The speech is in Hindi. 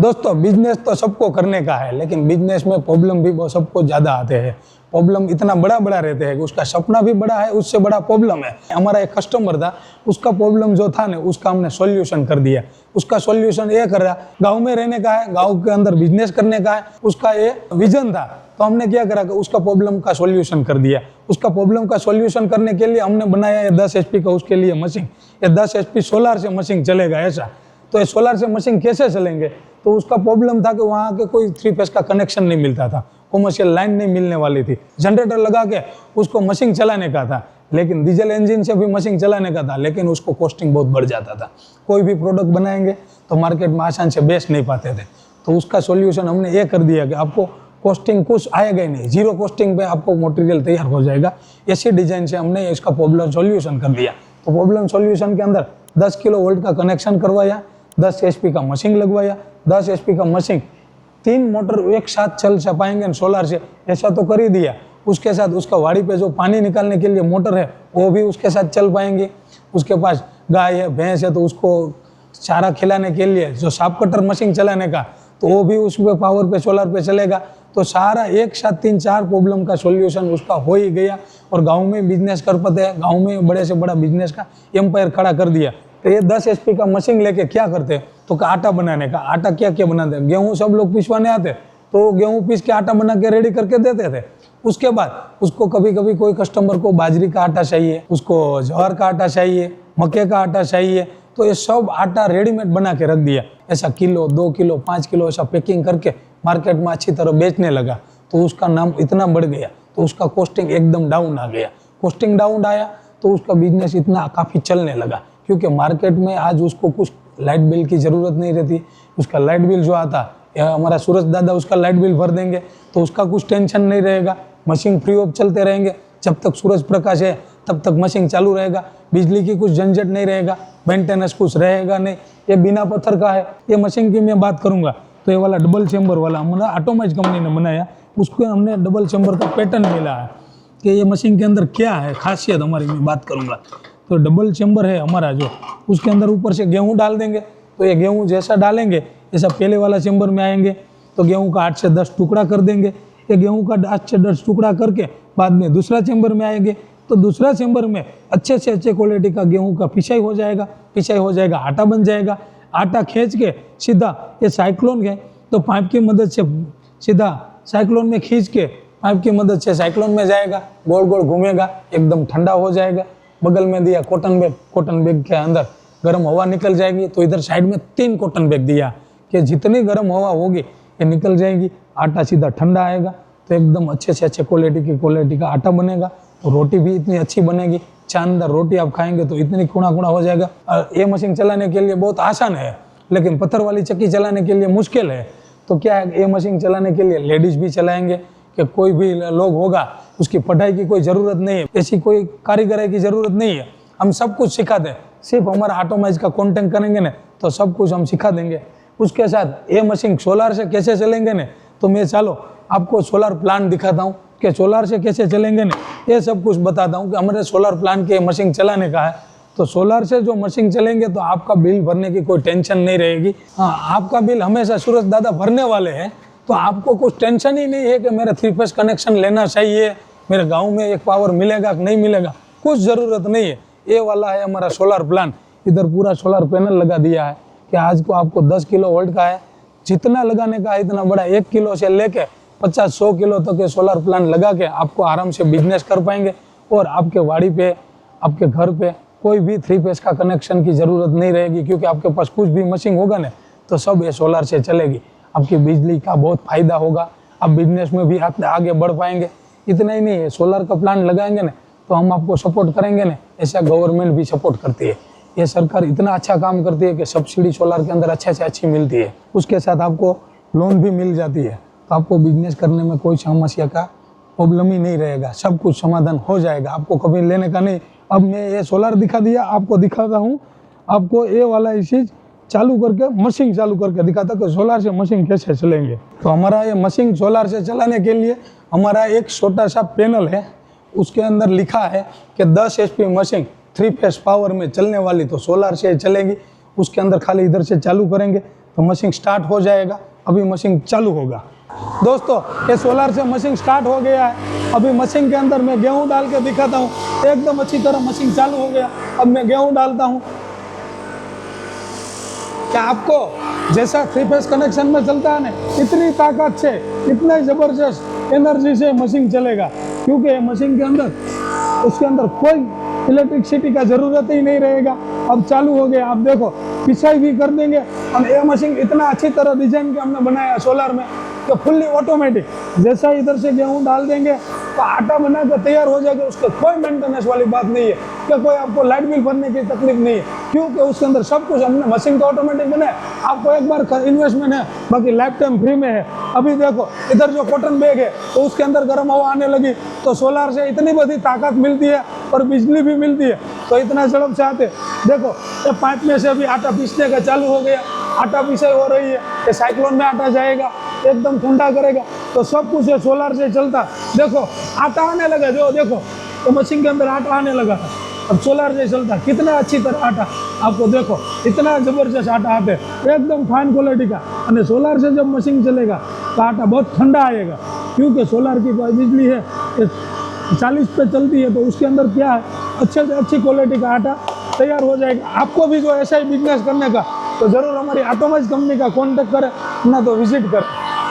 दोस्तों बिजनेस तो सबको करने का है, लेकिन बिजनेस में प्रॉब्लम भी सबको ज़्यादा आते हैं। प्रॉब्लम इतना बड़ा बड़ा रहते हैं कि उसका सपना भी बड़ा है, उससे बड़ा प्रॉब्लम है। हमारा एक कस्टमर था, उसका प्रॉब्लम जो था ना, उसका हमने सॉल्यूशन कर दिया। उसका सॉल्यूशन ये कर रहा, गांव में रहने का है, गांव के अंदर बिजनेस करने का है, उसका ये विजन था। तो हमने क्या करा कि उसका प्रॉब्लम का सॉल्यूशन कर दिया। उसका प्रॉब्लम का सॉल्यूशन करने के लिए हमने बनाया ये 10 HP का उसके लिए मशीन। ये 10 HP सोलार से मशीन चलेगा ऐसा। तो ये सोलार से मशीन कैसे चलेंगे? तो उसका प्रॉब्लम था कि वहाँ के कोई 3 फेस का कनेक्शन नहीं मिलता था, कॉमर्शियल लाइन नहीं मिलने वाली थी। जनरेटर लगा के उसको मशीन चलाने का था, लेकिन डीजल इंजन से भी मशीन चलाने का था, लेकिन उसको कॉस्टिंग बहुत बढ़ जाता था। कोई भी प्रोडक्ट बनाएंगे तो मार्केट में आसान से बेच नहीं पाते थे। तो उसका सॉल्यूशन हमने ये कर दिया कि आपको कॉस्टिंग कुछ आएगा ही नहीं, जीरो कॉस्टिंग पे आपको मटेरियल तैयार हो जाएगा। ऐसी डिजाइन से हमने इसका प्रॉब्लम सॉल्यूशन कर दिया। तो प्रॉब्लम सॉल्यूशन के अंदर 10 किलोवोल्ट का कनेक्शन करवाया, 10 HP का मशीन लगवाया। 10 HP का मशीन 3 मोटर एक साथ चल पाएंगे सोलार से, ऐसा तो कर ही दिया। उसके साथ उसका वाड़ी पे जो पानी निकालने के लिए मोटर है वो भी उसके साथ चल पाएंगे। उसके पास गाय है, भैंस है, तो उसको चारा खिलाने के लिए जो साफ कटर मशीन चलाने का, तो वो भी उस पे पावर पे सोलार पे चलेगा। तो सारा एक साथ 3-4 प्रॉब्लम का सॉल्यूशन उसका हो ही गया। और गांव में बिजनेस कर पाते हैं, गांव में बड़े से बड़ा बिजनेस का एम्पायर खड़ा कर दिया। तो ये 10 HP का मशीन लेके क्या करते, तो आटा बनाने का। आटा क्या क्या बनाते हैं, गेहूँ सब लोग पिसवाने आते, तो गेहूँ पीस के आटा बना के रेडी करके देते थे। उसके बाद उसको कभी कभी कोई कस्टमर को बाजरी का आटा चाहिए, उसको ज्वार का आटा चाहिए, मक्के का आटा चाहिए, तो ये सब आटा रेडीमेड बना के रख दिया। ऐसा किलो, 2 किलो, 5 किलो ऐसा पैकिंग करके मार्केट में अच्छी तरह बेचने लगा। तो उसका नाम इतना बढ़ गया, तो उसका कॉस्टिंग एकदम डाउन आ गया। कॉस्टिंग डाउन आया तो उसका बिजनेस इतना काफ़ी चलने लगा, क्योंकि मार्केट में आज उसको कुछ लाइट बिल की ज़रूरत नहीं रहती। उसका लाइट बिल जो आता, या हमारा सूरज दादा उसका लाइट बिल भर देंगे, तो उसका कुछ टेंशन नहीं रहेगा। मशीन फ्री ऑफ चलते रहेंगे, जब तक सूरज प्रकाश है तब तक मशीन चालू रहेगा। बिजली की कुछ झंझट नहीं रहेगा, मेंटेनेंस कुछ रहेगा नहीं। ये बिना पत्थर का है। ये मशीन की मैं बात करूंगा तो ये वाला डबल चेम्बर वाला हमारा ऑटोमाइज कंपनी ने बनाया, उसको हमने डबल चेम्बर का पैटर्न मिला है कि ये मशीन के अंदर क्या है खासियत हमारी, मैं बात करूंगा। तो डबल चेम्बर है हमारा जो, उसके अंदर ऊपर से गेहूँ डाल देंगे, तो ये गेहूँ जैसा डालेंगे ऐसा पहले वाला चेम्बर में आएंगे, तो गेहूँ का 8 से 10 टुकड़ा कर देंगे। ये गेहूँ का 8 से 10 टुकड़ा करके बाद में दूसरा चेम्बर में आएंगे, तो दूसरा चेम्बर में अच्छे से अच्छे क्वालिटी का गेहूँ का पिसाई हो जाएगा। पिसाई हो जाएगा, आटा बन जाएगा। आटा खींच के सीधा ये साइक्लोन है, तो पाइप की मदद से सीधा साइक्लोन में खींच के पाइप की मदद से साइक्लोन में जाएगा, गोल गोल घूमेगा, एकदम ठंडा हो जाएगा। बगल में दिया कॉटन बैग, कॉटन बैग के अंदर गर्म हवा निकल जाएगी। तो इधर साइड में 3 कॉटन बैग दिया कि जितनी गर्म हवा होगी ये निकल जाएगी, आटा सीधा ठंडा आएगा, तो एकदम अच्छे से अच्छे क्वालिटी का आटा बनेगा। तो रोटी भी इतनी अच्छी बनेगी, शानदार रोटी आप खाएंगे तो इतनी खुणा हो जाएगा। और ये मशीन चलाने के लिए बहुत आसान है, लेकिन पत्थर वाली चक्की चलाने के लिए मुश्किल है। तो क्या है, ये मशीन चलाने के लिए लेडीज भी चलाएंगे, कि कोई भी लोग होगा, उसकी पढ़ाई की कोई ज़रूरत नहीं है, ऐसी कोई कारीगरी की ज़रूरत नहीं है। हम सब कुछ सिखा दें, सिर्फ हमारा ऑटोमाइज का कॉन्टेंट करेंगे ना तो सब कुछ हम सिखा देंगे। उसके साथ ये मशीन सोलार से कैसे चलेंगे ना, तो मैं चलो आपको सोलार प्लांट दिखाता हूँ कि सोलार से कैसे चलेंगे ना, ये सब कुछ बताता हूँ कि हमारे सोलार प्लांट के मशीन चलाने का है। तो सोलार से जो मशीन चलेंगे तो आपका बिल भरने की कोई टेंशन नहीं रहेगी। हाँ, आपका बिल हमेशा सूरज दादा भरने वाले हैं, तो आपको कुछ टेंशन ही नहीं है कि मेरा 3 फेस कनेक्शन लेना चाहिए, मेरे गांव में एक पावर मिलेगा कि नहीं मिलेगा, कुछ ज़रूरत नहीं है। ये वाला है हमारा सोलार प्लांट। इधर पूरा सोलार पैनल लगा दिया है कि आज को आपको 10 किलोवोल्ट का है, जितना लगाने का है इतना बड़ा, 1 किलो से लेके 50-100 किलो तक के सोलार प्लांट लगा के आपको आराम से बिजनेस कर पाएंगे। और आपके वाड़ी पे, आपके घर पे कोई भी 3 फेस का कनेक्शन की ज़रूरत नहीं रहेगी, क्योंकि आपके पास कुछ भी मशीन होगा ना तो सब ये सोलार से चलेगी। आपकी बिजली का बहुत फ़ायदा होगा, आप बिजनेस में भी आप आगे बढ़ पाएंगे। इतना ही नहीं है, सोलार का प्लांट लगाएंगे ना तो हम आपको सपोर्ट करेंगे ना, ऐसा गवर्नमेंट भी सपोर्ट करती है। ये सरकार इतना अच्छा काम करती है कि सब्सिडी सोलार के अंदर अच्छे से अच्छी मिलती है। उसके साथ आपको लोन भी मिल जाती है, तो आपको बिजनेस करने में कोई समस्या का प्रॉब्लम ही नहीं रहेगा, सब कुछ समाधान हो जाएगा, आपको कभी लेने का नहीं। अब मैं ये सोलार दिखा दिया, आपको दिखाता हूँ, आपको ये वाला चीज़ चालू करके मशीन चालू करके दिखाता कि सोलार से मशीन कैसे चलेंगे। तो हमारा ये मशीन सोलार से चलाने के लिए हमारा एक छोटा सा पैनल है, उसके अंदर लिखा है कि 10 HP मशीन 3 फेस पावर में चलने वाली, तो सोलार से चलेगी। उसके अंदर खाली इधर से चालू करेंगे तो मशीन स्टार्ट हो जाएगा। अभी मशीन चालू होगा। दोस्तों ये सोलर से मशीन स्टार्ट हो गया है। अभी मशीन के अंदर मैं गेहूं डाल के दिखाता हूँ। एकदम अच्छी तरह मशीन चालू हो गया। अब मैं गेहूं डालता हूँ। क्या आपको जैसा 3 फेस कनेक्शन में चलता है ना, इतनी ताकत से, इतना जबरदस्त एनर्जी से मशीन चलेगा, क्योंकि मशीन के अंदर उसके अंदर कोई इलेक्ट्रिसिटी का जरूरत ही नहीं रहेगा। अब चालू हो गया। आप देखो पिसाई भी कर देंगे। और ये मशीन इतना अच्छी तरह डिजाइन के हमने बनाया सोलर में कि फुल्ली ऑटोमेटिक। जैसा इधर से गेहूं डाल देंगे तो आटा बना कर तैयार हो जाएगा। उसका कोई मेंटेनेंस वाली बात नहीं है कि कोई आपको लाइट बिल भरने की तकलीफ नहीं है, क्योंकि उसके अंदर सब कुछ हमने मशीन का ऑटोमेटिक बनाया। आपको एक बार इन्वेस्टमेंट है, बाकी लाइफ टाइम फ्री में है। अभी देखो इधर जो कॉटन बैग है तो उसके अंदर गर्म हवा आने लगी, तो सोलर से इतनी बड़ी ताकत मिलती है और बिजली भी मिलती है। तो इतना झड़प से आते देखो ये पाइप में से अभी आटा पीसने का चालू हो गया। आटा पीसाई हो रही है। ये साइक्लोन में आटा जाएगा, एकदम ठंडा करेगा। तो सब कुछ ये सोलर से चलता। देखो आटा आने लगा, जो देखो तो मशीन के अंदर आटा आने लगा। अब सोलर से चलता। कितना अच्छी तरह आटा आपको देखो, इतना जबरदस्त आटा आते एकदम फाइन क्वालिटी का। और सोलर से जब मशीन चलेगा तो आटा बहुत ठंडा आएगा, क्योंकि सोलर की बिजली है 40 पे चलती है। तो उसके अंदर क्या है, अच्छे से अच्छी क्वालिटी का आटा तैयार हो जाएगा। आपको भी जो ऐसा ही बिजनेस करने का, तो जरूर हमारी ऑटोमाइज कंपनी का कॉन्टेक्ट करें, ना तो विजिट करें।